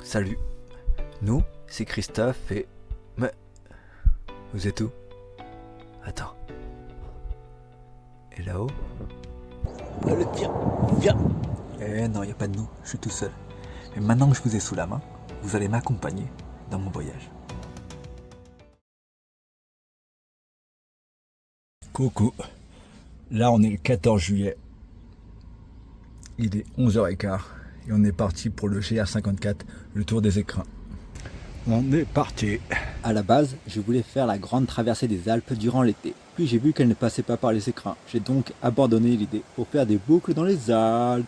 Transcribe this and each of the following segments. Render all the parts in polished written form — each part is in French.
Salut, nous, c'est Christophe et... Mais... Vous êtes où? Attends. Et là-haut? Allez, viens. Eh non, y a pas de nous, je suis tout seul. Mais maintenant que je vous ai sous la main, vous allez m'accompagner dans mon voyage. Coucou. Là, on est le 14 juillet. Il est 11h15 et on est parti pour le GR54, le tour des écrins. On est parti. À la base, je voulais faire la grande traversée des Alpes durant l'été. Puis j'ai vu qu'elle ne passait pas par les écrins. J'ai donc abandonné l'idée pour faire des boucles dans les Alpes.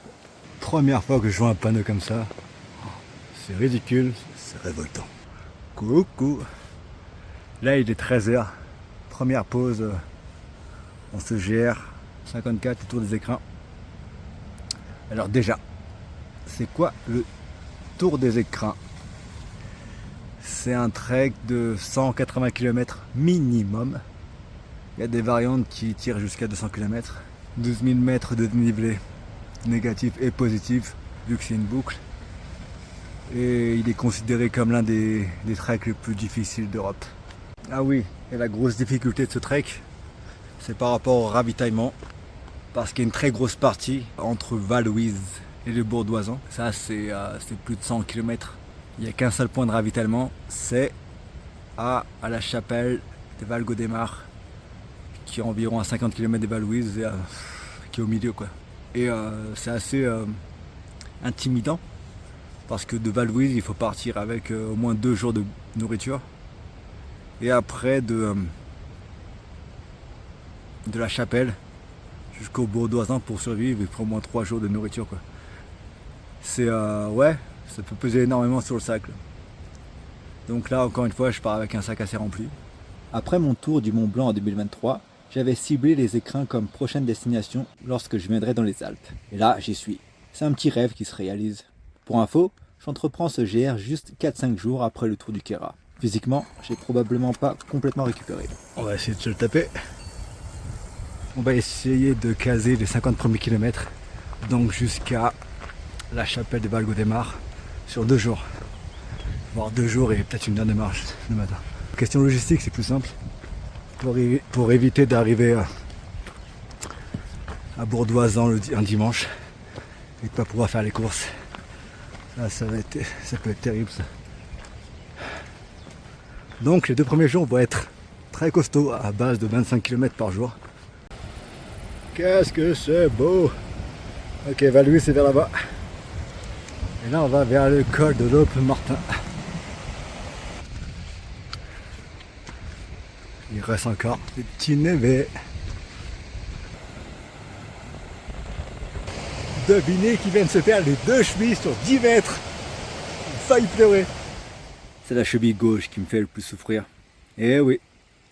Première fois que je vois un panneau comme ça. C'est ridicule, c'est révoltant. Coucou. Là, il est 13h. Première pause. On se GR54, le tour des écrins. Alors déjà, c'est quoi le tour des écrins? C'est un trek de 180 km minimum. Il y a des variantes qui tirent jusqu'à 200 km. 12 000 mètres de dénivelé, négatif et positif, vu que c'est une boucle. Et il est considéré comme l'un des treks les plus difficiles d'Europe. Ah oui, et la grosse difficulté de ce trek, c'est par rapport au ravitaillement. Parce qu'il y a une très grosse partie entre Val-Louise et le Bourg-d'Oisans. Ça, c'est plus de 100 km. Il n'y a qu'un seul point de ravitaillement, c'est à la chapelle de Val-Gaudemar, qui est environ à 50 km de Val-Louise, qui est au milieu, quoi. Et c'est assez intimidant, parce que de Val-Louise, il faut partir avec au moins 2 jours de nourriture. Et après, de la chapelle jusqu'au Bourg-d'Oisans pour survivre, il faut au moins 3 jours de nourriture, quoi. C'est ouais, ça peut peser énormément sur le sac. Donc là, encore une fois, je pars avec un sac assez rempli. Après mon tour du Mont Blanc en 2023, j'avais ciblé les écrins comme prochaine destination lorsque je viendrai dans les Alpes. Et là, j'y suis. C'est un petit rêve qui se réalise. Pour info, j'entreprends ce GR juste 4-5 jours après le tour du Queyras. Physiquement, j'ai probablement pas complètement récupéré. On va essayer de se le taper. On va essayer de caser les 50 premiers kilomètres, donc jusqu'à la chapelle de Val-Gaudemar, sur 2 jours. Voire 2 jours et peut-être une heure de marche le matin. Question logistique, c'est plus simple. Pour éviter d'arriver à Bourg-d'Oisans un dimanche et de ne pas pouvoir faire les courses. Ça peut être terrible, ça. Donc les 2 premiers jours vont être très costauds à base de 25 km par jour. Qu'est-ce que c'est beau! Ok, Val-Louise c'est vers là-bas. Et là on va vers le col de l'Aupe-Martin. Il reste encore des petits névés. Devinez qui vient de se faire les 2 chevilles sur 10 mètres. Il a failli pleurer. C'est la cheville gauche qui me fait le plus souffrir. Eh oui,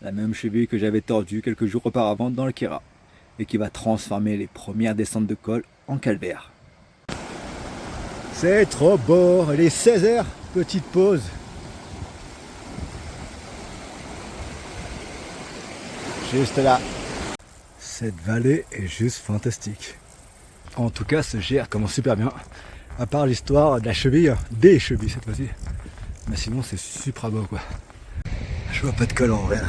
la même cheville que j'avais tordue quelques jours auparavant dans le Queyras, et qui va transformer les premières descentes de col en calvaire. C'est trop beau, il est 16h, petite pause. Juste là. Cette vallée est juste fantastique. En tout cas, ce GR commence super bien. À part l'histoire de la cheville, des chevilles cette fois-ci. Mais sinon, c'est super beau, quoi. Je vois pas de col en vrai.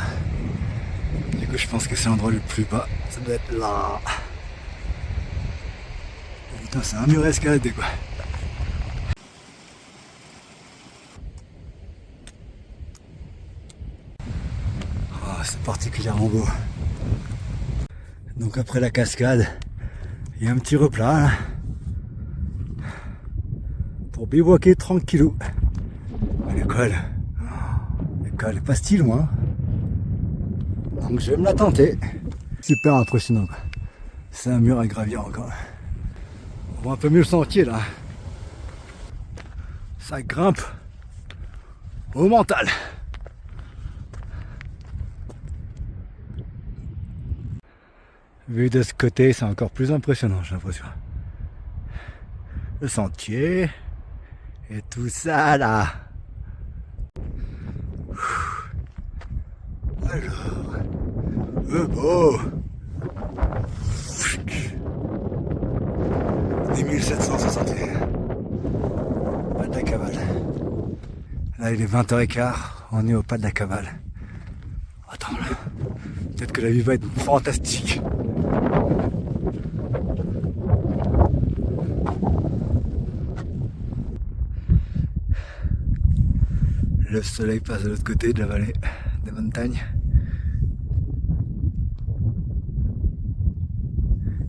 Du coup, je pense que c'est l'endroit le plus bas. Ça doit être là. Oh, putain, c'est un mur à escalader, quoi. Oh, c'est particulièrement beau. Donc après la cascade, il y a un petit replat là, pour bivouaquer tranquillou. L'école est pas si loin. Donc je vais me la tenter. Super impressionnant, quoi. C'est un mur à gravir encore. On voit un peu mieux le sentier là. Ça grimpe au mental. Vu de ce côté, c'est encore plus impressionnant, j'ai l'impression. Le sentier et tout ça là. Alors, beau. Des 1761. Pas de la cavale. Là, il est 20h15, on est au pas de la cavale. Attends, là. Peut-être que la vue va être fantastique. Le soleil passe de l'autre côté de la vallée des montagnes.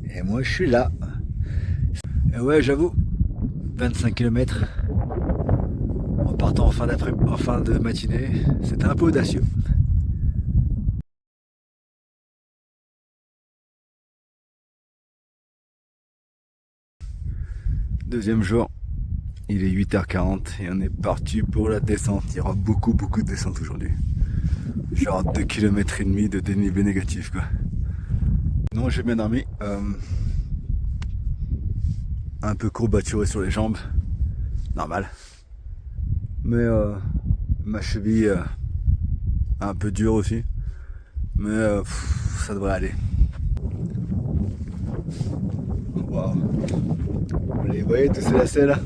Et moi, je suis là. Et ouais, j'avoue, 25 km en partant en fin de matinée, c'était un peu audacieux. Deuxième jour, il est 8h40 et on est parti pour la descente. Il y aura beaucoup de descentes aujourd'hui. Genre 2,5 km de dénivelé négatif quoi. Non, j'ai bien dormi. Un peu courbaturé sur les jambes. Normal. Mais ma cheville un peu dure aussi. Mais ça devrait aller. Waouh. Vous les voyez tous ces lacets là?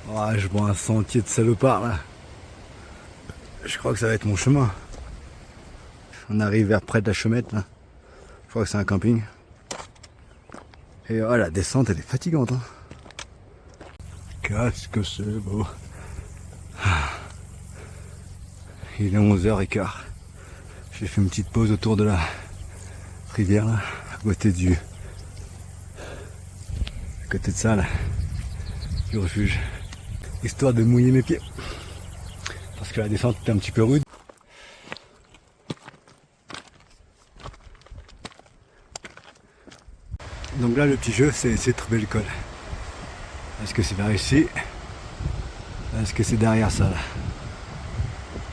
Oh, je vois un sentier de salopard là. Je crois que ça va être mon chemin. On arrive vers près de la Chomette là. Je crois que c'est un camping. Et oh, la descente elle est fatigante. Hein. Qu'est-ce que c'est beau. Il est 11h15. J'ai fait une petite pause autour de la rivière là, à côté de ça là, du refuge. Histoire de mouiller mes pieds. Parce que la descente est un petit peu rude. Donc là le petit jeu c'est essayer de trouver le col. Est-ce que c'est vers ici? Est-ce que c'est derrière ça là?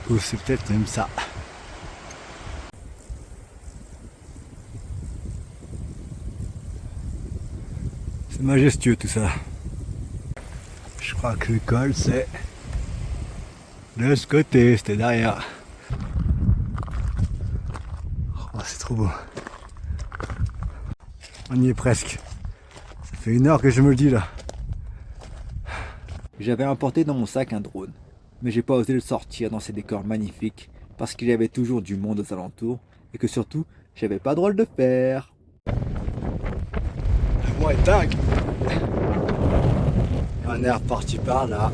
Ou c'est peut-être même ça? C'est majestueux tout ça. Je crois que le col c'est de ce côté, c'était derrière. Oh, c'est trop beau. On y est presque. Ça fait 1 heure que je me le dis là. J'avais emporté dans mon sac un drone, mais j'ai pas osé le sortir dans ces décors magnifiques parce qu'il y avait toujours du monde aux alentours et que surtout, j'avais pas le droit de le faire. Le vent est dingue. Un air parti par là.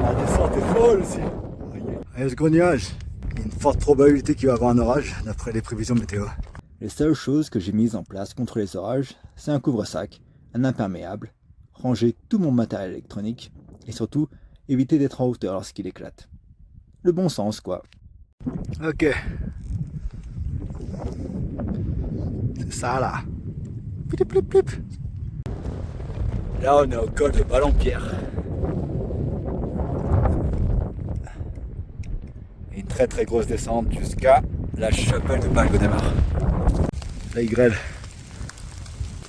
La descente est folle aussi. Et ce gros nuage, il y a une forte probabilité qu'il va y avoir un orage d'après les prévisions météo. Les seules choses que j'ai mises en place contre les orages, c'est un couvre-sac, un imperméable, ranger tout mon matériel électronique et surtout éviter d'être en hauteur lorsqu'il éclate. Le bon sens quoi. Ok. C'est ça là. Plip, plip, plip. Là on est au col de Ballon-Pierre. Et une très grosse descente jusqu'à la chapelle de Balgodemar. Là il grêle.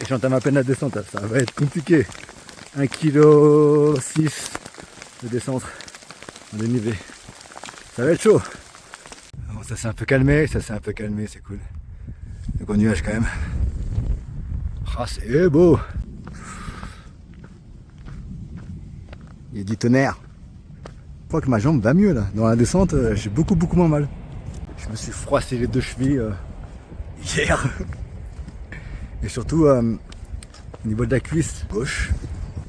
Et j'entame à peine la descente, ça va être compliqué. 1,6 kg de descente en dénivelé. Ça va être chaud. Bon, ça s'est un peu calmé, c'est cool. Le gros nuage quand même. Ah, c'est beau. Il y a du tonnerre. Je crois que ma jambe va mieux là. Dans la descente, j'ai beaucoup moins mal. Je me suis froissé les 2 chevilles hier. Et surtout, au niveau de la cuisse gauche,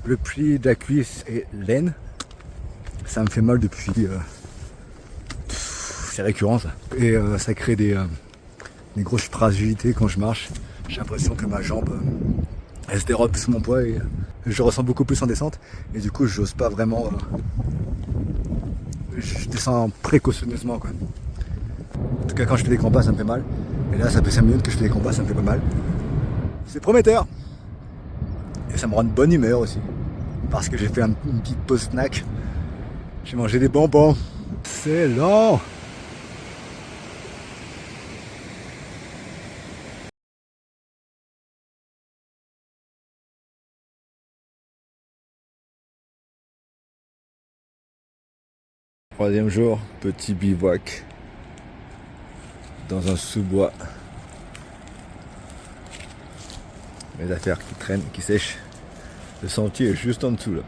le pli de la cuisse est laine. Ça me fait mal depuis... c'est récurrent ça. Et ça crée des grosses fragilités quand je marche. J'ai l'impression que ma jambe elle se dérobe sous mon poids et je ressens beaucoup plus en descente. Et du coup, j'ose pas vraiment... je descends précautionneusement quoi. En tout cas, quand je fais des compas, ça me fait mal. Et là, ça fait 5 minutes que je fais des compas, ça me fait pas mal. C'est prometteur. Et ça me rend de bonne humeur aussi. Parce que j'ai fait une petite pause snack. J'ai mangé des bonbons. C'est lent. Troisième jour, petit bivouac. Dans un sous-bois. mes affaires qui traînent, qui sèchent. Le sentier est juste en dessous là.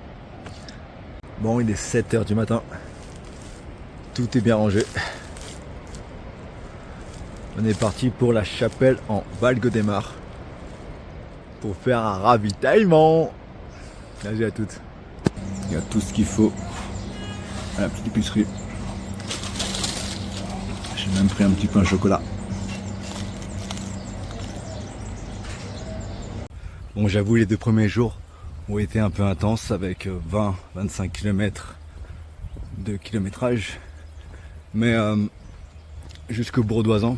Bon, il est 7h du matin. Tout est bien rangé. On est parti pour la chapelle en Val-Gaudemar pour faire un ravitaillement. Salut à toutes. Il y a tout ce qu'il faut à la petite épicerie. J'ai même pris un petit pain au chocolat. Bon, j'avoue, les 2 premiers jours ont été un peu intenses avec 20-25 km de kilométrage. Mais jusqu'au Bourdoisan,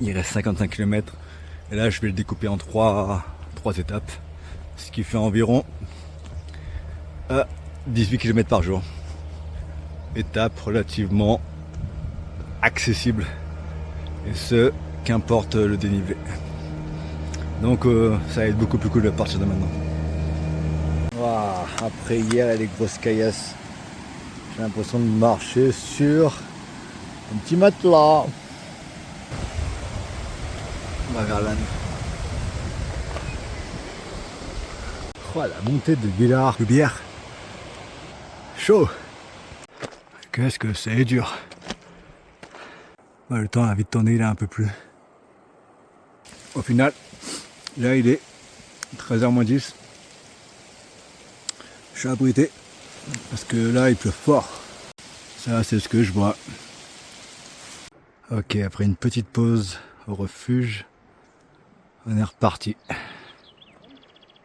il reste 55 km. Et là, je vais le découper en 3 étapes. Ce qui fait environ 18 km par jour. Étape relativement accessible. Et ce, qu'importe le dénivelé. Donc ça va être beaucoup plus cool à partir de maintenant. Wow, après hier et les grosses caillasses, j'ai l'impression de marcher sur un petit matelas. On va vers l'âne. Oh, la montée de Villars-Loubière. Chaud. Qu'est-ce que c'est dur. Le temps a vite tourné là un peu plus. Au final, là il est 13h-10. Je suis abrité parce que là il pleut fort. Ça c'est ce que je vois. Ok, après une petite pause au refuge, on est reparti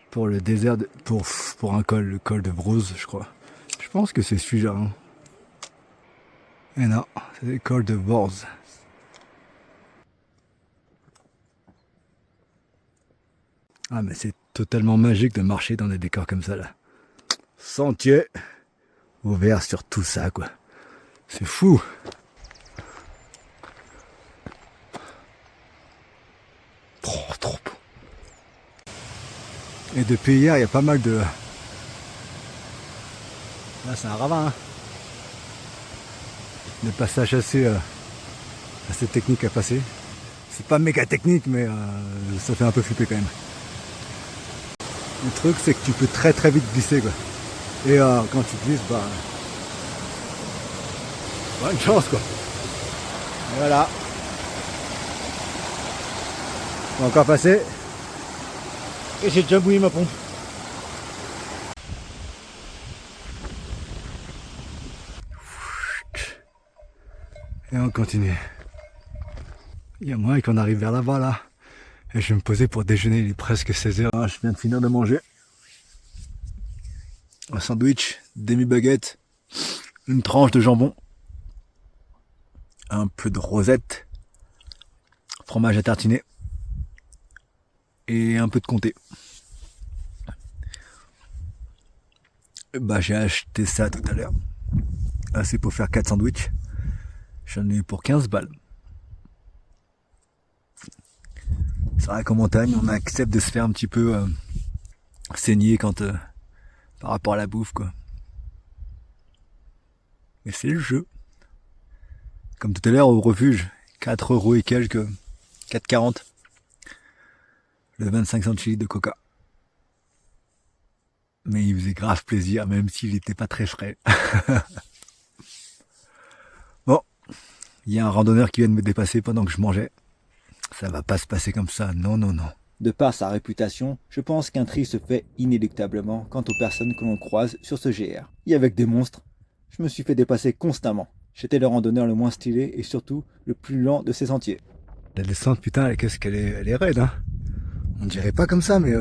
pour le désert pour un col, le col de Broz, je crois. Je pense que c'est celui-là. Hein. Et non, c'est le col de Vorz. Ah mais c'est totalement magique de marcher dans des décors comme ça là. Sentier ouvert sur tout ça quoi. C'est fou. Trop beau. Et depuis hier il y a pas mal de... Là c'est un ravin. Hein. Des passages assez techniques à passer. C'est pas méga technique mais ça fait un peu flipper quand même. Le truc c'est que tu peux très vite glisser quoi. Et quand tu glisses, bonne chance quoi. Et voilà. On va encore passer. Et j'ai déjà bouillé ma pompe. Et on continue. Il y a moyen qu'on arrive vers là-bas là. Et je vais me poser pour déjeuner, il est presque 16h. Je viens de finir de manger. Un sandwich, demi-baguette, une tranche de jambon, un peu de rosette, fromage à tartiner et un peu de comté. J'ai acheté ça tout à l'heure. Assez pour faire 4 sandwichs. J'en ai eu pour 15 balles. C'est vrai qu'en montagne, on accepte de se faire un petit peu saigner quand par rapport à la bouffe quoi. Mais c'est le jeu. Comme tout à l'heure au refuge, 4 € et quelques, 4,40. Le 25 centilitres de coca. Mais il faisait grave plaisir, même s'il n'était pas très frais. Bon, il y a un randonneur qui vient de me dépasser pendant que je mangeais. Ça va pas se passer comme ça, non. De par sa réputation, je pense qu'un tri se fait inéluctablement quant aux personnes que l'on croise sur ce GR. Et avec des monstres, je me suis fait dépasser constamment. J'étais le randonneur le moins stylé et surtout le plus lent de ces sentiers. La descente, putain, qu'est-ce qu'elle est, elle est raide, hein. On dirait pas comme ça, mais...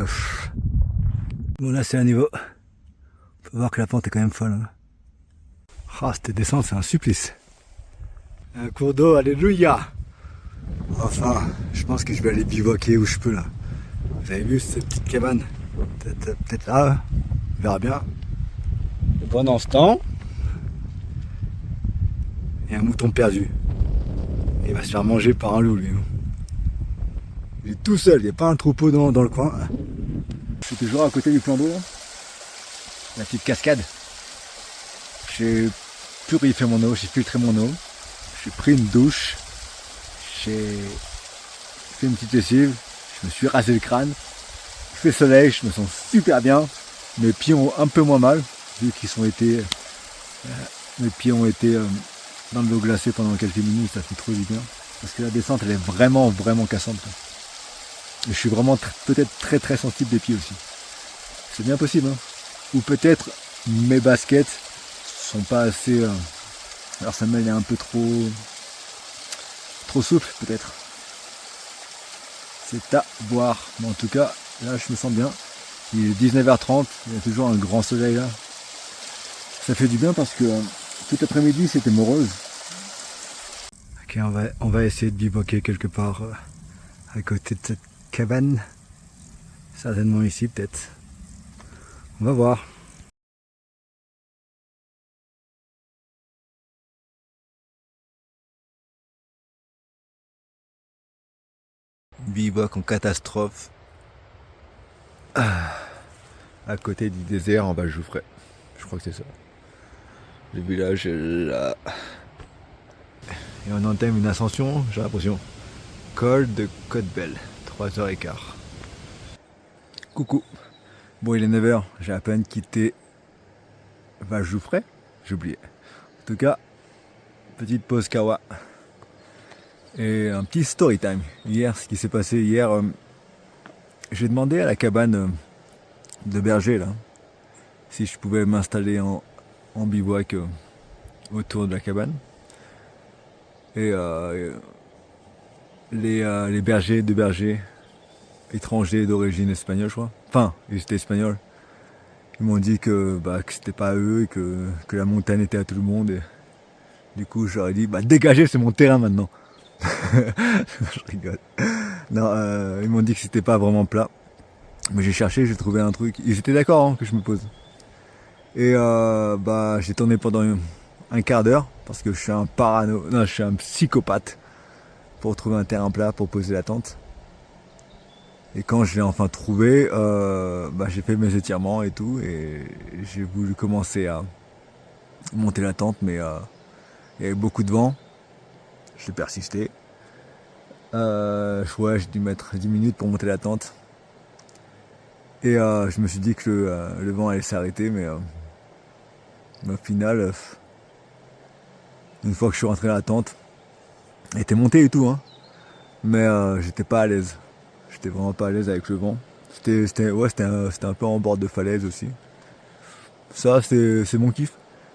Bon, là, c'est un niveau. On peut voir que la pente est quand même folle. Hein. Ah, cette descente, c'est un supplice. Un cours d'eau, alléluia. Enfin, je pense que je vais aller bivouaquer où je peux, là. Vous avez vu cette petite cabane? Peut-être là, hein. On verra bien. Et pendant ce temps, il y a un mouton perdu. Il va se faire manger par un loup, lui. Il est tout seul, il n'y a pas un troupeau dans le coin. Je suis toujours à côté du plan d'eau. La petite cascade. J'ai purifié mon eau, j'ai filtré mon eau. J'ai pris une douche. J'ai fait une petite lessive. Je me suis rasé le crâne. fait soleil, je me sens super bien. Mes pieds ont un peu moins mal, vu qu'ils sont été... mes pieds ont été dans de l'eau glacée pendant quelques minutes, ça fait trop du bien. Parce que la descente, elle est vraiment cassante. Et je suis vraiment peut-être très sensible des pieds aussi. C'est bien possible, hein. Ou peut-être mes baskets sont pas assez... leur semelle est un peu trop souple, peut-être. C'est à voir. Mais en tout cas, là, je me sens bien. Il est 19h30, il y a toujours un grand soleil là. Ça fait du bien parce que tout l'après-midi, c'était morose. Ok, on va essayer de bivouaquer quelque part à côté de cette cabane. Certainement ici, peut-être. On va voir. Bivouac en catastrophe. À côté du désert en Val-Jouffray. Je crois que c'est ça. Le village est là. Et on entame une ascension, j'ai l'impression. Col de Côte-Belle, 3h15. Coucou. Bon, il est 9h, j'ai à peine quitté Val-Jouffray. J'ai oublié. En tout cas, petite pause kawa. Et un petit story time. Hier, ce qui s'est passé hier, j'ai demandé à la cabane de berger là, si je pouvais m'installer en bivouac autour de la cabane. Et les bergers, deux bergers étrangers d'origine espagnole, je crois. Enfin, ils étaient espagnols. Ils m'ont dit que c'était pas à eux et que la montagne était à tout le monde. Et du coup, je leur ai dit, dégagez, c'est mon terrain maintenant. Je rigole. Non, ils m'ont dit que c'était pas vraiment plat. Mais j'ai cherché, j'ai trouvé un truc. Ils étaient d'accord que je me pose. Et j'ai tourné pendant un quart d'heure parce que je suis un parano, non, je suis un psychopathe pour trouver un terrain plat pour poser la tente. Et quand je l'ai enfin trouvé, j'ai fait mes étirements et tout, et j'ai voulu commencer à monter la tente, mais il y avait beaucoup de vent. J'ai persisté. J'ai dû mettre 10 minutes pour monter la tente. Et je me suis dit que le vent allait s'arrêter, mais au final, une fois que je suis rentré dans la tente, elle était montée et tout, hein, mais j'étais pas à l'aise. J'étais vraiment pas à l'aise avec le vent. C'était un peu en bord de falaise aussi. Ça, c'est mon kiff.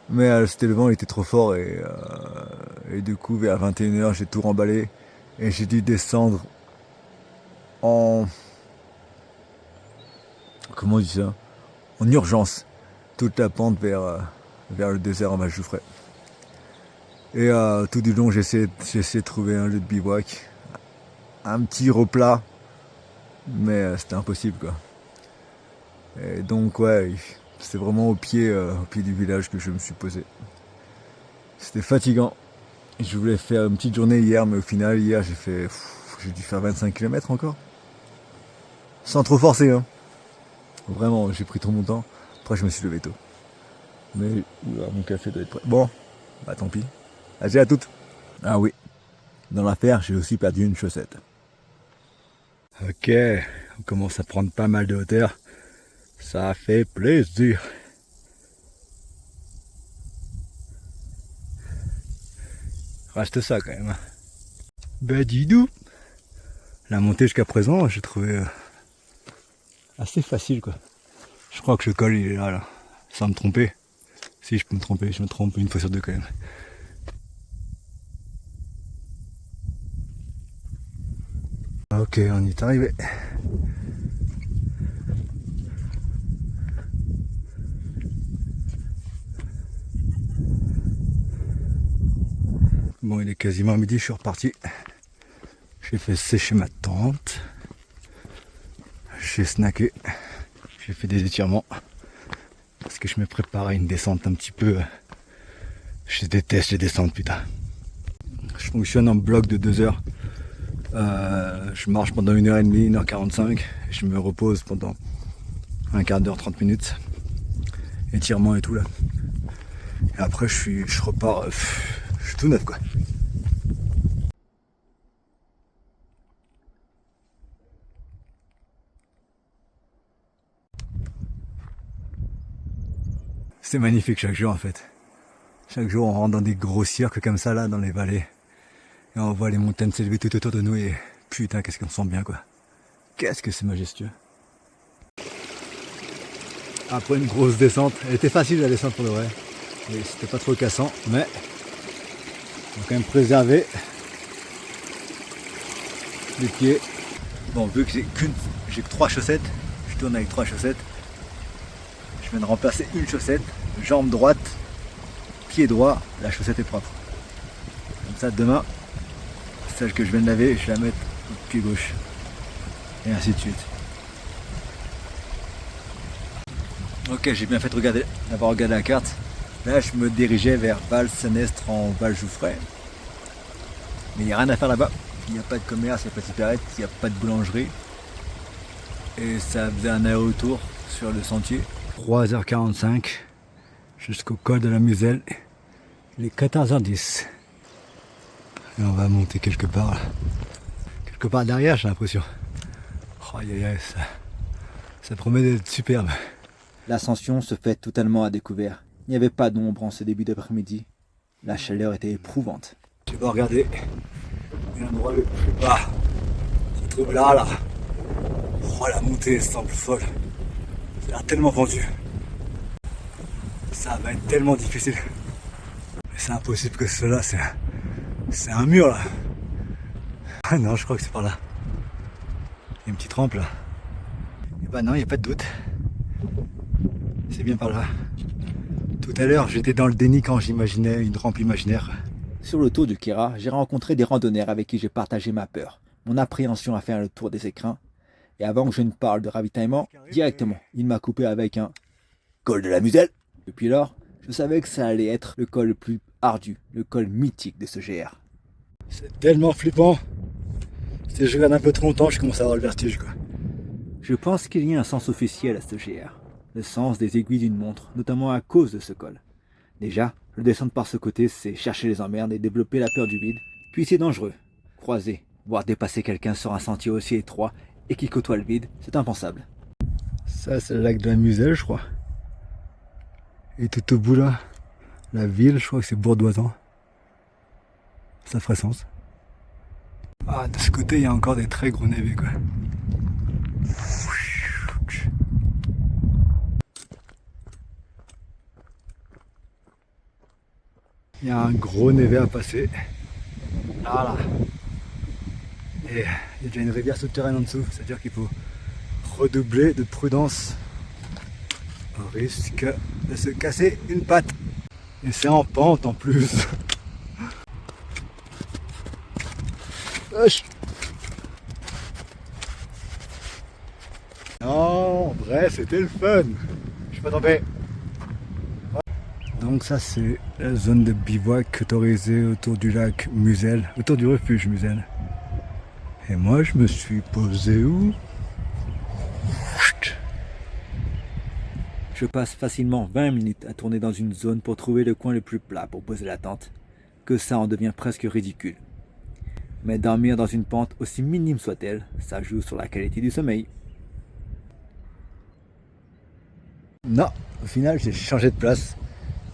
Mais le vent, il était trop fort et du coup, vers 21h, j'ai tout remballé et j'ai dû descendre en... Comment on dit ça? En urgence. Toute la pente vers le désert en Val-Jouffray. Et tout du long, j'ai essayé de trouver un lieu de bivouac. Un petit replat. Mais c'était impossible, quoi. Et donc, ouais, c'est vraiment au pied du village que je me suis posé. C'était fatigant. Je voulais faire une petite journée hier, mais au final, hier, j'ai dû faire 25 km encore. Sans trop forcer, hein. Vraiment, j'ai pris trop mon temps. Après, je me suis levé tôt. Mais mon café doit être prêt. Bon, tant pis. Allez, à toutes. Ah oui, dans l'affaire, j'ai aussi perdu une chaussette. Ok, on commence à prendre pas mal de hauteur. Ça fait plaisir. Reste ça quand même. Dis-donc. La montée jusqu'à présent, j'ai trouvé assez facile, quoi. Je crois que le col il est là, sans me tromper. Si je peux me tromper, je me trompe une fois sur deux quand même. Ok, on y est arrivé. Bon, il est quasiment midi, je suis reparti. J'ai fait sécher ma tente. J'ai snacké. J'ai fait des étirements. Parce que je me prépare à une descente un petit peu. Je déteste les descentes, putain. Je fonctionne en bloc de 2 heures. Je marche pendant 1h30, 1h45. Je me repose pendant un quart d'heure, 30 minutes. Étirements et tout là. Et après je repars. Je suis tout neuf, quoi. C'est magnifique chaque jour en fait. Chaque jour on rentre dans des gros cirques comme ça là dans les vallées. Et on voit les montagnes s'élever tout autour de nous et putain qu'est-ce qu'on sent bien quoi. Qu'est-ce que c'est majestueux. Après une grosse descente, elle était facile la descente pour le vrai. Et c'était pas trop cassant, mais on va quand même préserver les pieds. Bon, vu que j'ai que 3 chaussettes, je tourne avec 3 chaussettes. Je viens de remplacer une chaussette, jambe droite, pied droit, la chaussette est propre. Comme ça demain, celle que je viens de laver, je vais la mettre au pied gauche. Et ainsi de suite. Ok, j'ai bien fait d'avoir regardé la carte. Là, je me dirigeais vers Val-Senestre en Val-Jouffray. Mais il n'y a rien à faire là-bas. Il n'y a pas de commerce, il n'y a pas de supérette, il n'y a pas de boulangerie. Et ça faisait un aller-retour sur le sentier. 3h45 jusqu'au col de la Muselle. Il est 14h10. Et on va monter quelque part là. Quelque part derrière, j'ai l'impression. Oh, ça promet d'être superbe. L'ascension se fait totalement à découvert. Il n'y avait pas d'ombre en ce début d'après-midi. La chaleur était éprouvante. Je vais regarder l'endroit le plus bas. Se trouve là. Oh, la montée semble folle. Ça a l'air tellement vendu. Ça va être tellement difficile. Mais c'est impossible que cela, c'est un mur là. Ah non, je crois que c'est par là. Il y a une petite rampe là. Et bah non, il n'y a pas de doute. C'est bien par là. Tout à l'heure, j'étais dans le déni quand j'imaginais une rampe imaginaire. Sur le tour du Kera, j'ai rencontré des randonneurs avec qui j'ai partagé ma peur, mon appréhension à faire le tour des écrins. Et avant que je ne parle de ravitaillement, directement, il m'a coupé avec un col de la Muselle. Depuis lors, je savais que ça allait être le col le plus ardu, le col mythique de ce GR. C'est tellement flippant. Si je regarde un peu trop longtemps, je commence à avoir le vertige quoi. Je pense qu'il y a un sens officiel à ce GR, le sens des aiguilles d'une montre, notamment à cause de ce col. Déjà, le descendre par ce côté, c'est chercher les emmerdes et développer la peur du vide. Puis c'est dangereux. Croiser, voire dépasser quelqu'un sur un sentier aussi étroit et qui côtoie le vide, c'est impensable. Ça, c'est le lac de la Muselle, je crois. Et tout au bout là, la ville, je crois que c'est Bourdoisan. Ça ferait sens. Ah, de ce côté, il y a encore des très gros névés, quoi. Il y a un gros névé à passer. Là. Et il y a déjà une rivière souterraine en dessous, c'est-à-dire qu'il faut redoubler de prudence au risque de se casser une patte. Et c'est en pente en plus. Non, en vrai, c'était le fun. Je suis pas tombé. Donc ça, c'est la zone de bivouac autorisée autour du lac Muselle, autour du refuge Muselle. Et moi, je me suis posé où? Je passe facilement 20 minutes à tourner dans une zone pour trouver le coin le plus plat pour poser la tente, que ça en devient presque ridicule. Mais dormir dans une pente aussi minime soit-elle, ça joue sur la qualité du sommeil. Non, au final, j'ai changé de place.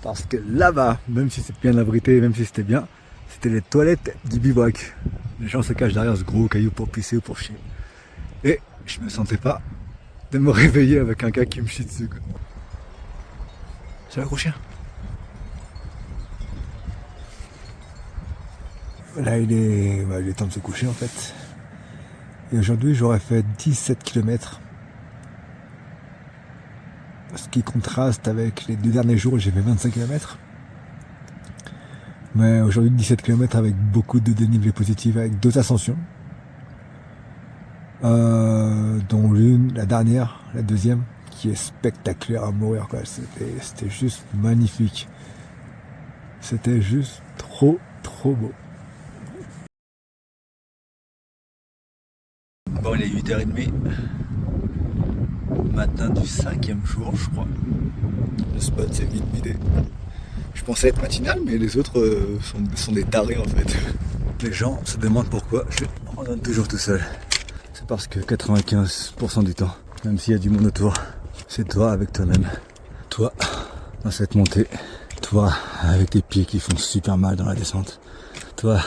Parce que là-bas, même si c'est bien abrité, même si c'était bien, c'était les toilettes du bivouac. Les gens se cachent derrière ce gros caillou pour pisser ou pour chier. Et je me sentais pas de me réveiller avec un gars qui me chie dessus. Quoi. Ça va, gros chien? Là, il est temps de se coucher en fait. Et aujourd'hui, j'aurais fait 17 km. Ce qui contraste avec les 2 derniers jours où j'ai fait 25 km. Mais aujourd'hui 17 km avec beaucoup de dénivelé positif, avec 2 ascensions. Dont l'une, la dernière, la deuxième, qui est spectaculaire à mourir quoi. C'était juste magnifique. C'était juste trop beau. Bon, il est 8h30. Matin du 5e jour, je crois. Le spot s'est vite vidé. Je pensais être matinal, mais les autres sont des tarés en fait. Les gens se demandent pourquoi je randonne toujours tout seul. C'est parce que 95% du temps, même s'il y a du monde autour, c'est toi avec toi-même. Toi dans cette montée. Toi, avec tes pieds qui font super mal dans la descente. Toi,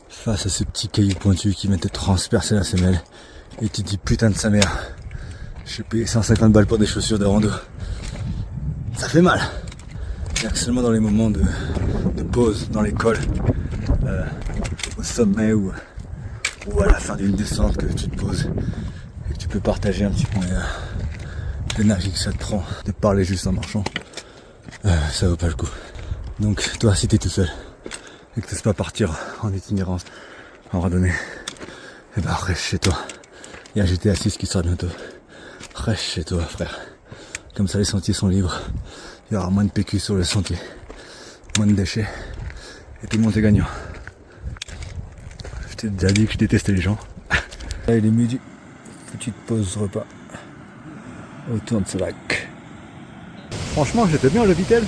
face à ce petit caillou pointu qui vient te transpercer la semelle. Et tu te dis putain de sa mère. J'ai payé 150 balles pour des chaussures de rando. Ça fait mal. Il y a que seulement dans les moments de pause dans l'école, au sommet ou à la fin d'une descente que tu te poses et que tu peux partager un petit peu l'énergie que ça te prend de parler juste en marchant. Ça vaut pas le coup. Donc toi, si t'es tout seul et que tu sais pas partir en itinérance, en randonnée, et ben reste chez toi. Il y a GTA 6 qui sort bientôt. Reste chez toi, frère. Comme ça, les sentiers sont libres. Il y aura moins de PQ sur le sentier, moins de déchets, et tout le monde est gagnant. Je t'ai déjà dit que je détestais les gens. Là, il est midi. Petite pause repas autour de ce lac. Franchement, j'étais bien le Vitel.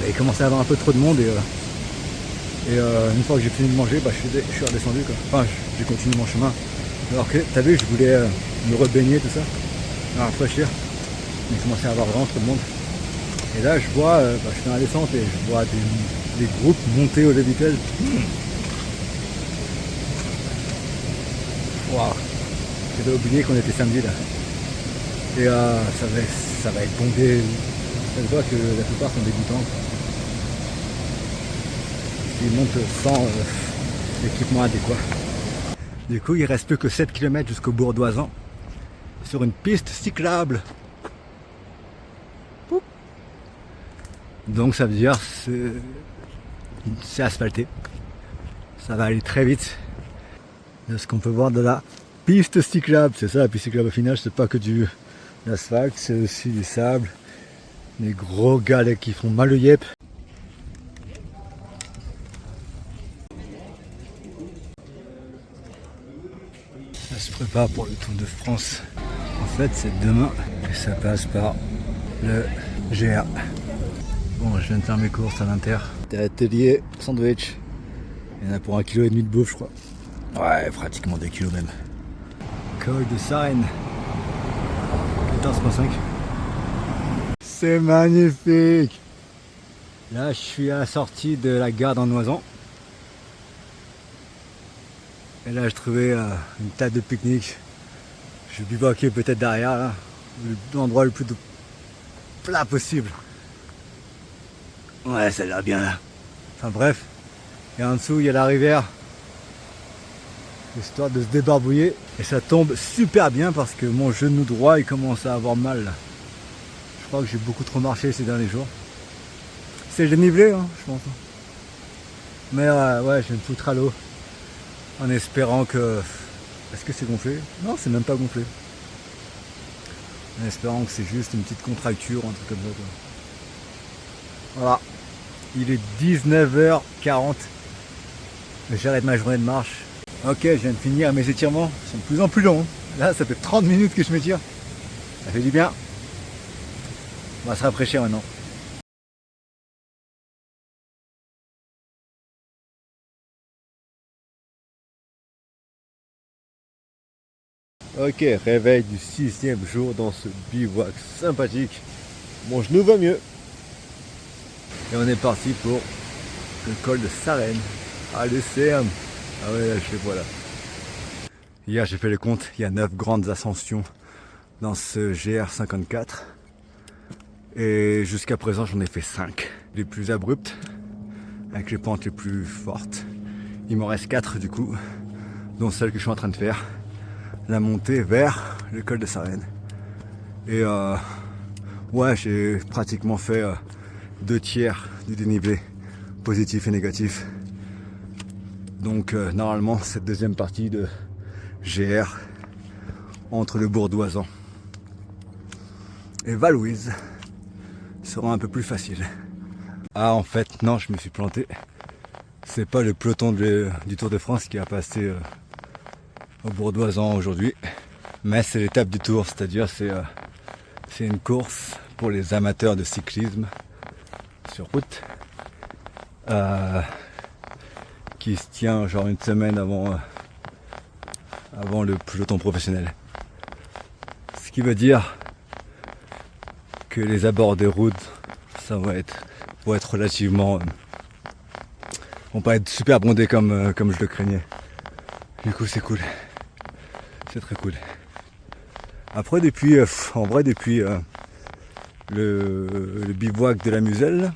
Il commençait à avoir un peu trop de monde et une fois que j'ai fini de manger, je suis redescendu quoi. Enfin, j'ai continué mon chemin. Alors que, t'as vu, je voulais me rebaigner tout ça, me rafraîchir. Il commençait à avoir vraiment trop de monde. Et là, je vois, je fais la descente et je vois des groupes monter au Vitel. Waouh, j'avais oublié qu'on était samedi là. Et ça va être bondé. Ça se voit que la plupart sont débutants. Ils montent sans équipement adéquat. Du coup, il reste plus que 7 km jusqu'au bourg d'Oisan sur une piste cyclable. Poup. Donc ça veut dire c'est asphalté. Ça va aller très vite. De ce qu'on peut voir de la piste cyclable, c'est ça la piste cyclable au final, c'est pas que du l'asphalte, c'est aussi du sable, des gros galets qui font mal au yep. Ça se prépare pour le Tour de France. En fait, c'est demain et ça passe par le GA. Bon, je viens de faire mes courses à l'Inter. T'es atelier sandwich. Il y en a pour 1,5 kg de bouffe, je crois. Ouais, pratiquement 2 kilos même. Col de Sarenne. 14,5. C'est magnifique. Là, je suis à la sortie de la gare d'en Oisan. Et là, je trouvais une table de pique-nique. Je vais bivouaquer peut-être derrière, là. L'endroit le plus plat possible. Ouais, ça a l'air bien là. Enfin bref. Et en dessous, il y a la rivière. Histoire de se débarbouiller. Et ça tombe super bien parce que mon genou droit, il commence à avoir mal là. Je crois que j'ai beaucoup trop marché ces derniers jours. C'est dénivelé, hein, je pense. Mais ouais, je vais me foutre à l'eau. En espérant que... Est-ce que c'est gonflé? Non, c'est même pas gonflé. En espérant que c'est juste une petite contracture ou un truc comme ça, quoi. Voilà. Il est 19h40. J'arrête ma journée de marche. Ok, je viens de finir mes étirements. Ils sont de plus en plus longs. Là, ça fait 30 minutes que je m'étire. Ça fait du bien. On va se rafraîchir maintenant. Ok, réveil du 6e jour dans ce bivouac sympathique. Mon genou va mieux. Et on est parti pour le col de Sarenne. Ah, le Cerne. Ah ouais, là, je les vois là. Hier, j'ai fait le compte. Il y a 9 grandes ascensions dans ce GR54. Et jusqu'à présent, j'en ai fait 5. Les plus abruptes, avec les pentes les plus fortes. Il m'en reste 4 du coup, dont celle que je suis en train de faire. La montée vers le col de Sarenne. Et ouais, j'ai pratiquement fait 2 tiers du dénivelé, positif et négatif. Donc normalement, cette deuxième partie de GR entre le bourg d'Oisan et Val-Louise sera un peu plus facile. Ah, en fait, non, je me suis planté. C'est pas le peloton du Tour de France qui a passé au bourg d'Oisan aujourd'hui, mais c'est l'étape du Tour, c'est-à-dire c'est une course pour les amateurs de cyclisme sur route qui se tient genre une semaine avant le peloton professionnel. Ce qui veut dire que les abords des routes, ça va être relativement, vont pas être super bondés comme je le craignais. Du coup c'est cool, c'est très cool. Après depuis, le bivouac de la Muselle,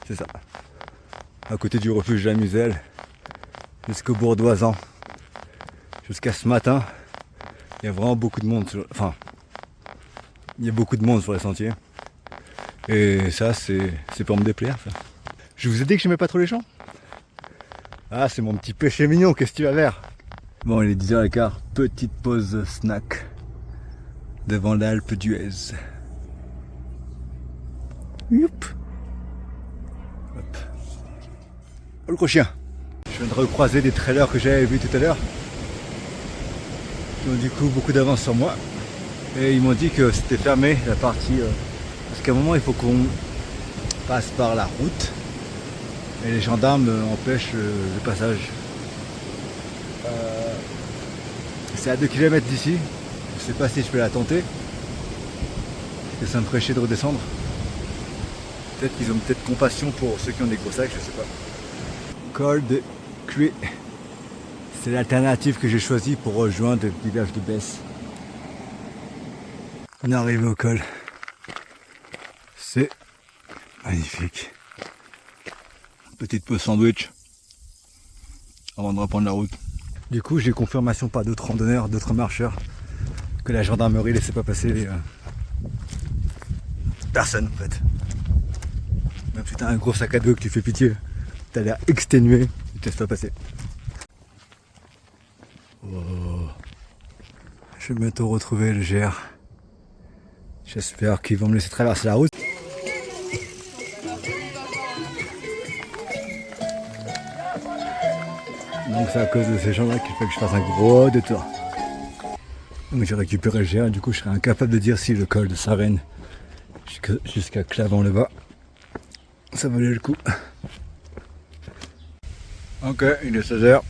c'est ça, à côté du refuge de la Muselle, jusqu'au bourg d'Oisan, jusqu'à ce matin, il y a vraiment beaucoup de monde, il y a beaucoup de monde sur les sentiers. Et ça, c'est pour me déplaire, ça. Je vous ai dit que j'aimais pas trop les gens. Ah, c'est mon petit péché mignon, qu'est-ce que tu vas faire? Bon, il est 10h15, petite pause snack devant l'Alpe d'Huez. Youp. Hop. Oh, le gros chien. Je viens de recroiser des trailers que j'avais vus tout à l'heure, qui ont du coup beaucoup d'avance sur moi. Et ils m'ont dit que c'était fermé la partie, parce qu'à un moment il faut qu'on passe par la route et les gendarmes empêchent le passage. C'est à 2 km d'ici, je sais pas si je peux la tenter, parce que ça me ferait chier de redescendre. Peut-être qu'ils ont peut-être compassion pour ceux qui ont des gros sacs, je sais pas. Col de Cué, c'est l'alternative que j'ai choisie pour rejoindre le village de Besse. On est arrivé au col. C'est magnifique. Petite pause sandwich avant de reprendre la route. Du coup, j'ai confirmation par d'autres randonneurs, d'autres marcheurs, que la gendarmerie laissait pas passer personne en fait. Même si t'as un gros sac à dos que tu fais pitié, t'as l'air exténué, ils te laissent pas passer. Oh. Je vais bientôt retrouver le GR. J'espère qu'ils vont me laisser traverser la route. Donc c'est à cause de ces gens-là qu'il faut que je fasse un gros détour. Donc j'ai récupéré le GR, du coup je serais incapable de dire si le col de Sarenne jusqu'à Clavant-le-Bas, ça valait le coup. Ok, il est 16h.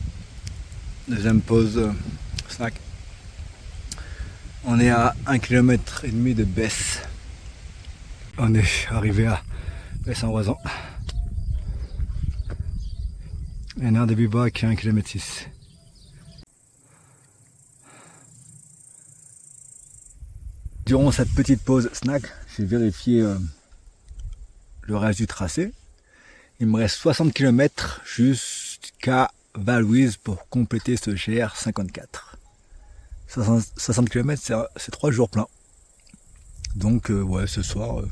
Deuxième pause snack. On est à 1,5 km de Besse. On est arrivé à Besse-en-Oisan. Et un air de bivouac à 1,6 km. Durant cette petite pause snack, j'ai vérifié le reste du tracé. Il me reste 60 km jusqu'à Val-Louise pour compléter ce GR54. 60 km, c'est 3 jours pleins. Donc ouais, ce soir,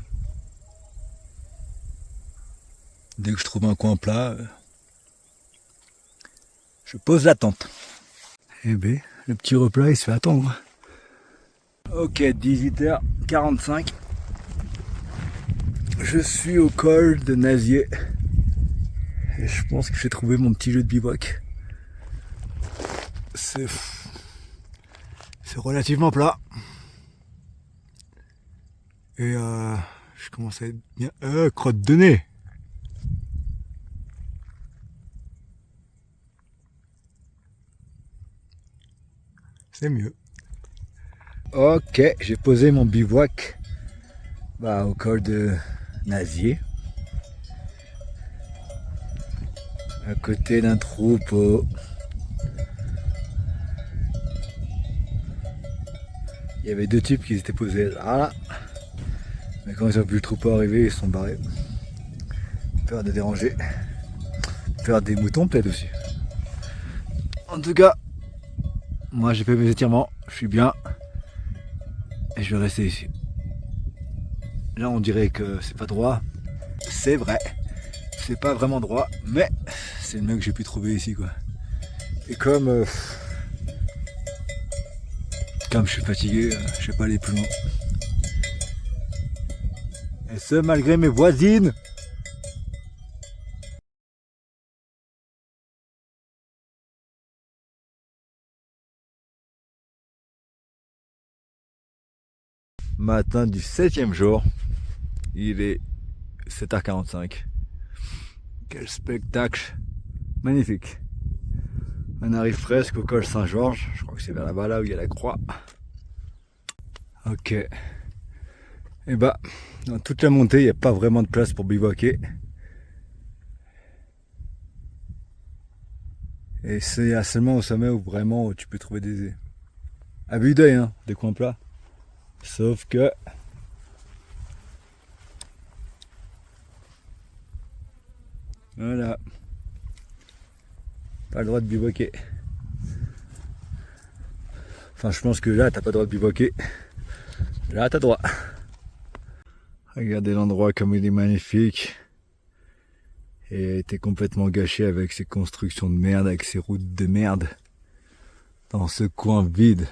dès que je trouve un coin plat, je pose la tente. Eh ben, le petit replat il se fait attendre. Ok, 18h45. Je suis au col de Nazier. Et je pense que j'ai trouvé mon petit lieu de bivouac. C'est relativement plat. Et je commence à être bien... crotte de nez. C'est mieux. Ok, j'ai posé mon bivouac au col de Nazier. À côté d'un troupeau. Il y avait 2 types qui étaient posés là. Mais quand ils ont vu le troupeau arriver, ils se sont barrés. Peur de déranger. Peur des moutons peut-être aussi. En tout cas, moi j'ai fait mes étirements, je suis bien. Et je vais rester ici. Là on dirait que c'est pas droit. C'est vrai. C'est pas vraiment droit, mais c'est le mieux que j'ai pu trouver ici quoi. Et comme je suis fatigué, je vais pas aller plus loin. Et ce malgré mes voisines. Matin du 7e jour, il est 7h45. Quel spectacle magnifique. On arrive presque au col Saint-Georges, je crois que c'est vers là-bas là où il y a la croix. Ok, Et bah, dans toute la montée, il n'y a pas vraiment de place pour bivouaquer. Et c'est seulement au sommet où vraiment tu peux trouver des... à vue d'œil, hein, des coins plats. Sauf que... voilà. Pas le droit de bivouaquer. Enfin, je pense que là, t'as pas le droit de bivouaquer. Là, t'as droit. Regardez l'endroit comme il est magnifique. Et t'es complètement gâché avec ces constructions de merde, avec ces routes de merde. Dans ce coin vide.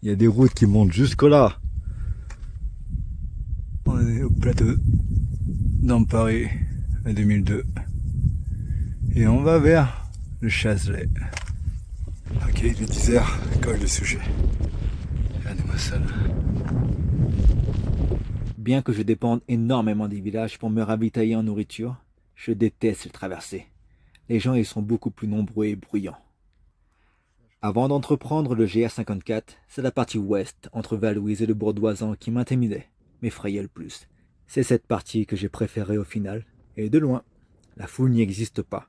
Il y a des routes qui montent jusqu'au là. On est au plateau dans Paris, en 2002. Et on va vers le Chazelet. Ok, il est 10h, colle le sujet. Regardez-moi ça là. Bien que je dépende énormément des villages pour me ravitailler en nourriture, je déteste le traverser. Les gens y sont beaucoup plus nombreux et bruyants. Avant d'entreprendre le GR54, c'est la partie ouest, entre Val-Louise et le Bourdoisan, qui m'intimidait, m'effrayait le plus. C'est cette partie que j'ai préférée au final, et de loin. La foule n'y existe pas.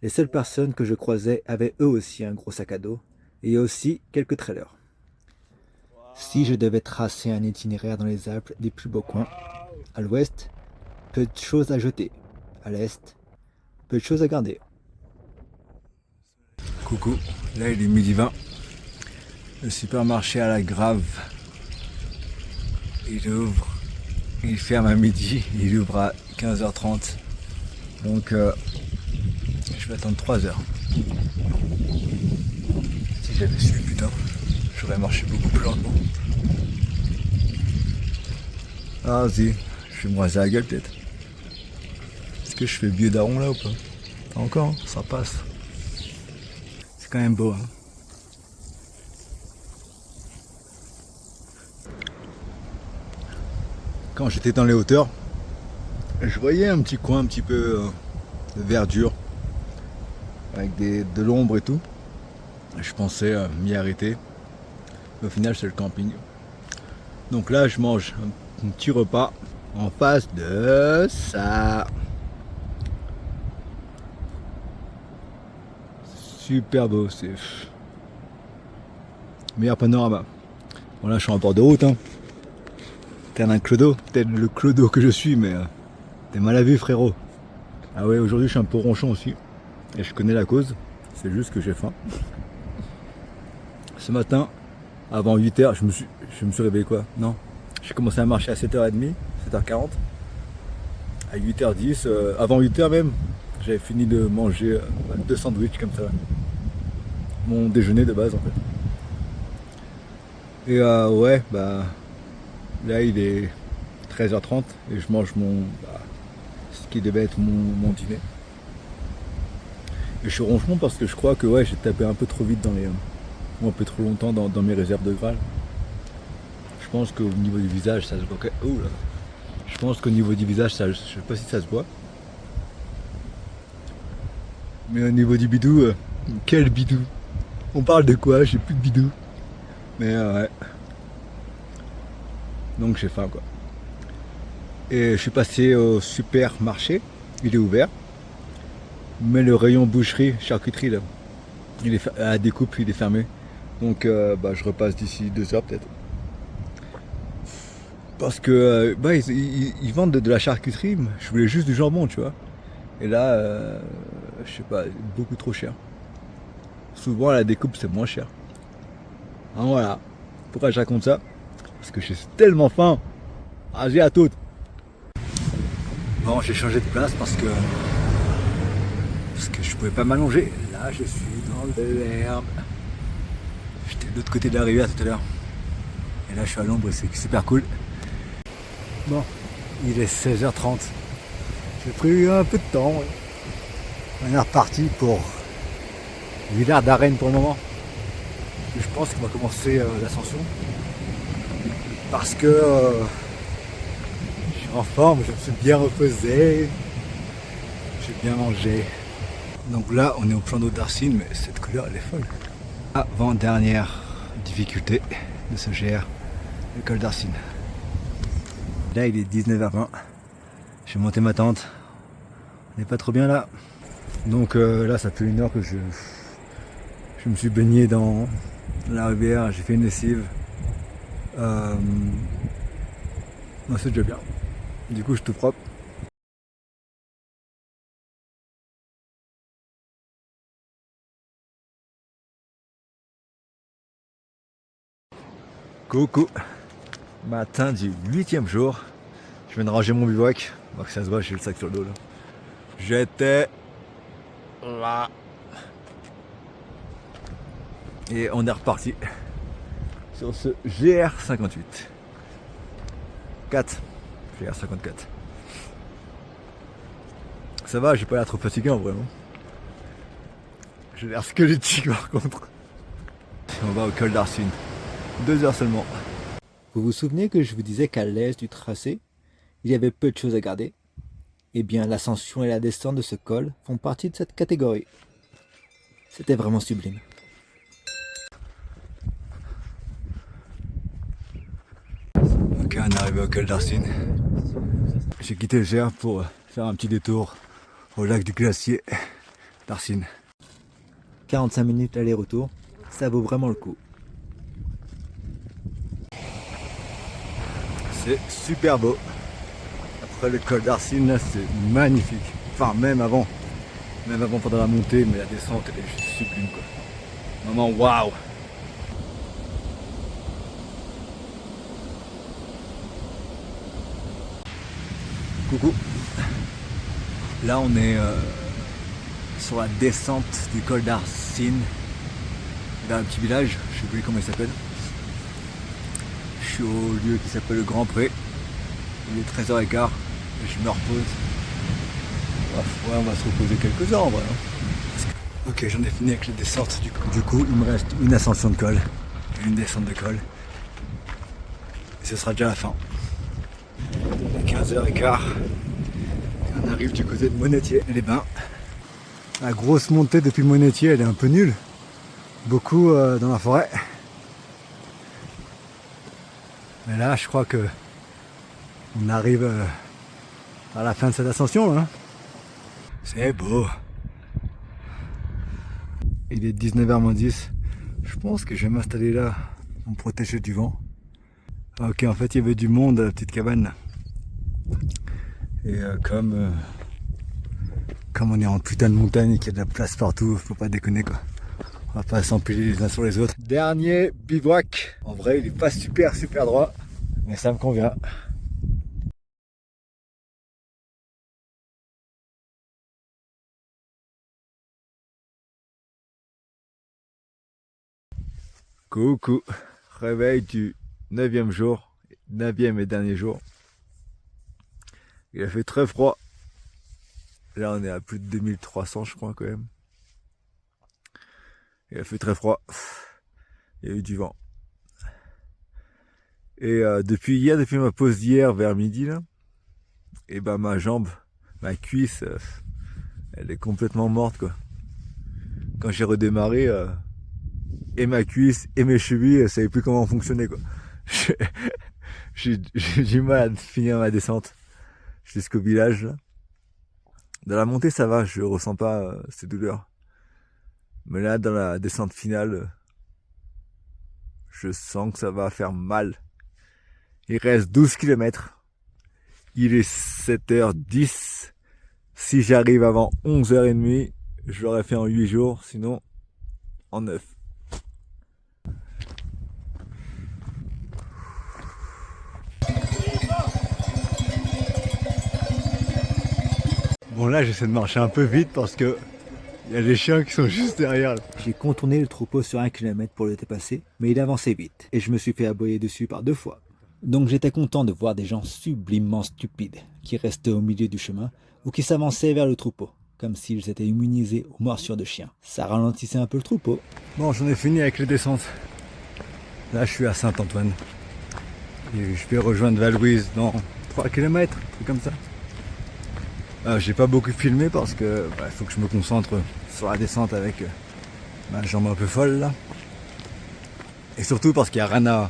Les seules personnes que je croisais avaient eux aussi un gros sac à dos, et aussi quelques trailers. Si je devais tracer un itinéraire dans les Alpes des plus beaux coins, à l'ouest, peu de choses à jeter. À l'est, peu de choses à garder. Coucou, là il est midi 20. Le supermarché à la Grave, il ouvre, il ferme à midi, il ouvre à 15h30. Donc je vais attendre 3 heures. Si j'avais su, putain, j'aurais marché beaucoup plus lentement. Ah si, je vais me raser la gueule peut-être. Est-ce que je fais vieux daron là ou pas? Pas encore, hein, ça passe. C'est quand même beau, hein. Quand j'étais dans les hauteurs, je voyais un petit coin un petit peu de verdure, avec de l'ombre et tout. Je pensais m'y arrêter. Mais au final, c'est le camping. Donc là, je mange un petit repas en face de ça. Super beau, c'est meilleur panorama. Bon là, je suis en bord de route, hein. T'es un clodo, peut-être le clodo que je suis, mais t'es mal à vue, frérot. Ah ouais, aujourd'hui, je suis un peu ronchon aussi. Et je connais la cause. C'est juste que j'ai faim. Ce matin, avant 8h, je me suis réveillé quoi? Non. J'ai commencé à marcher à 7h30, 7h40. À 8h10, avant 8h même, j'avais fini de manger 2 sandwichs comme ça. Mon déjeuner de base en fait. Et ouais, bah là il est 13h30 et je mange ce qui devait être mon dîner. Et je suis ronchon parce que je crois que ouais, j'ai tapé un peu trop vite ou un peu trop longtemps dans mes réserves de Graal. Je pense qu'au niveau du visage ça se voit. Oh là. Je pense qu'au niveau du visage, je sais pas si ça se voit. Mais au niveau du bidou, quel bidou? On parle de quoi? J'ai plus de bidou. Mais ouais. Donc j'ai faim quoi. Et je suis passé au supermarché, il est ouvert. Mais le rayon boucherie, charcuterie là, il est à découpe, il est fermé. Donc je repasse d'ici 2 heures peut-être. Parce que ils vendent de la charcuterie, je voulais juste du jambon, tu vois. Et là, je sais pas, beaucoup trop cher. Souvent à la découpe c'est moins cher. Alors voilà, pourquoi je raconte ça? Parce que j'ai tellement faim. Ah, j'ai à tout. Bon, j'ai changé de place parce que je pouvais pas m'allonger. Là, je suis dans l'herbe. J'étais de l'autre côté de la rivière tout à l'heure. Et là, je suis à l'ombre, c'est super cool. Bon, il est 16h30. J'ai pris un peu de temps. On est reparti pour Villars d'Arène pour le moment. Je pense qu'on va commencer l'ascension. Parce que je suis en forme, je me suis bien reposé. J'ai bien mangé. Donc là, on est au plan d'eau d'Arsine, mais cette couleur, elle est folle. Avant-dernière difficulté de ce GR, le col d'Arsine. Là il est 19h20. J'ai monté ma tente. On n'est pas trop bien là. Donc là ça fait 1 heure que je me suis baigné dans la rivière, j'ai fait une lessive. Non, c'est déjà bien. Du coup je suis tout propre. Coucou. Matin du 8e jour. Je viens de ranger mon bivouac. Donc ça se voit, j'ai le sac sur le dos là. J'étais là. Et on est reparti sur ce GR58. 4. GR54. Ça va, j'ai pas l'air trop fatigué en vrai. J'ai l'air squelettique par contre. On va au col d'Arsine. 2 heures seulement. Vous vous souvenez que je vous disais qu'à l'est du tracé, il y avait peu de choses à garder? Eh bien, l'ascension et la descente de ce col font partie de cette catégorie. C'était vraiment sublime. Ok, on est arrivé au col d'Arsine. J'ai quitté le GR pour faire un petit détour au lac du glacier d'Arsine. 45 minutes aller-retour, ça vaut vraiment le coup. C'est super beau. Après le col d'Arsine, là, c'est magnifique. Enfin, même avant pendant la montée, mais la descente, elle est juste sublime, quoi. Vraiment, waouh! Coucou. Là, on est sur la descente du col d'Arsine, vers un petit village, je sais plus comment il s'appelle. Je suis au lieu qui s'appelle le Grand Pré. Il est 13h15 et je me repose. Ouais, on va se reposer quelques heures en vrai. Ok, j'en ai fini avec les descentes. Du coup, il me reste une ascension de col et une descente de col. Et ce sera déjà la fin. Il est 15h15. On arrive du côté de Monetier-les-Bains. La grosse montée depuis Monetier, elle est un peu nulle. Beaucoup dans la forêt. Mais là, je crois que on arrive à la fin de cette ascension. Hein. C'est beau. Il est 19h-10. Je pense que je vais m'installer là pour me protéger du vent. Ok, en fait, il y avait du monde à la petite cabane. Et comme on est en putain de montagne et qu'il y a de la place partout, faut pas déconner quoi. On va pas s'empiler les uns sur les autres. Dernier bivouac. En vrai, il est pas super droit, mais ça me convient. Coucou. Réveil du 9e jour, 9e et dernier jour. Il a fait très froid. Là, on est à plus de 2300, je crois, quand même. Il a fait très froid. Il y a eu du vent. Et depuis ma pause d'hier vers midi, là, et ben ma jambe, ma cuisse, elle est complètement morte, quoi. Quand j'ai redémarré, et ma cuisse et mes chevilles, elles savaient plus comment fonctionner, quoi. J'ai du mal à finir ma descente jusqu'au village, là. Dans la montée, ça va, je ressens pas ces douleurs. Mais là, dans la descente finale, je sens que ça va faire mal. Il reste 12 km. Il est 7h10. Si j'arrive avant 11h30, je l'aurais fait en 8 jours, sinon en 9. Bon là j'essaie de marcher un peu vite parce que il y a les chiens qui sont juste derrière là. J'ai contourné le troupeau sur 1 km pour le dépasser, mais il avançait vite, et je me suis fait aboyer dessus par 2 fois. Donc j'étais content de voir des gens sublimement stupides, qui restaient au milieu du chemin, ou qui s'avançaient vers le troupeau, comme s'ils étaient immunisés aux morsures de chiens. Ça ralentissait un peu le troupeau. Bon, j'en ai fini avec les descentes. Là je suis à Saint-Antoine. Et je vais rejoindre Val-Louise dans 3 km, un truc comme ça. J'ai pas beaucoup filmé parce que faut que je me concentre sur la descente avec ma jambe un peu folle là. Et surtout parce qu'il y a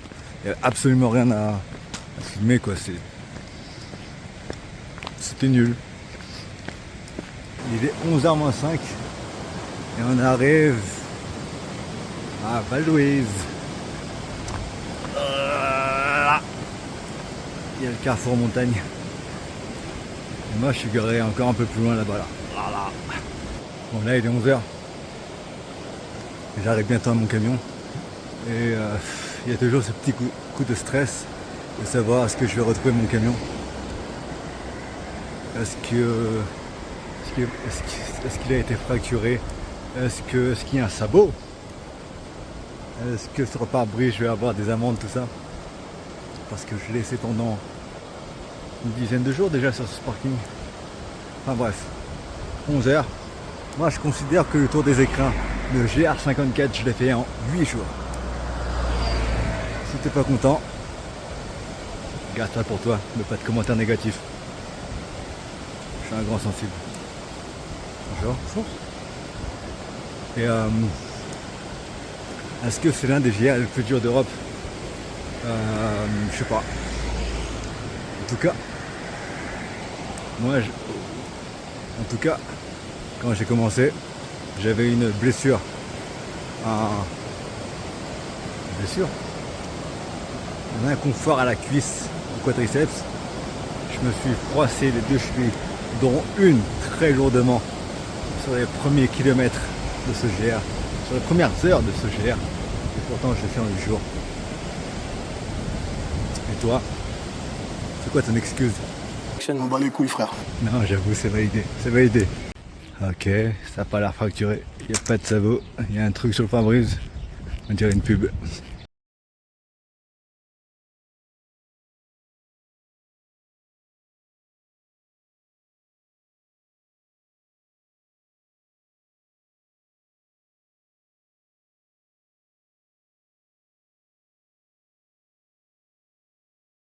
absolument rien à filmer quoi. c'était nul. Il est 11h moins 5 et on arrive à Val-Louise. Il y a le carrefour montagne. Et moi je suis garé encore un peu plus loin là-bas. Là. Bon là il est 11h. J'arrive bientôt à mon camion. Et il y a toujours ce petit coup de stress de savoir est-ce que je vais retrouver mon camion. Est-ce qu'il a été fracturé? Est-ce qu'il y a un sabot? Est-ce que sur le pare-brise je vais avoir des amendes, tout ça? Parce que je l'ai laissé pendant une dizaine de jours déjà sur ce parking. Enfin bref, 11h. Moi je considère que le tour des écrins, le GR54, je l'ai fait en 8 jours. Si t'es pas content, garde ça pour toi, mais pas de commentaires négatifs. Je suis un grand sensible. Bonjour. Et est-ce que c'est l'un des GR les plus durs d'Europe? Je sais pas. En tout cas, en tout cas, quand j'ai commencé, j'avais une blessure. Un inconfort à la cuisse, au quadriceps. Je me suis froissé les 2 chevilles, dont une très lourdement sur les premiers kilomètres de ce GR, sur les premières heures de ce GR. Et pourtant, je l'ai fait en 8 jours. Et toi, c'est quoi ton excuse? On bat les couilles, frère. Non, j'avoue, c'est validé. C'est validé. Ok, ça n'a pas l'air fracturé. Il n'y a pas de sabot. Il y a un truc sur le pare-brise. On dirait une pub.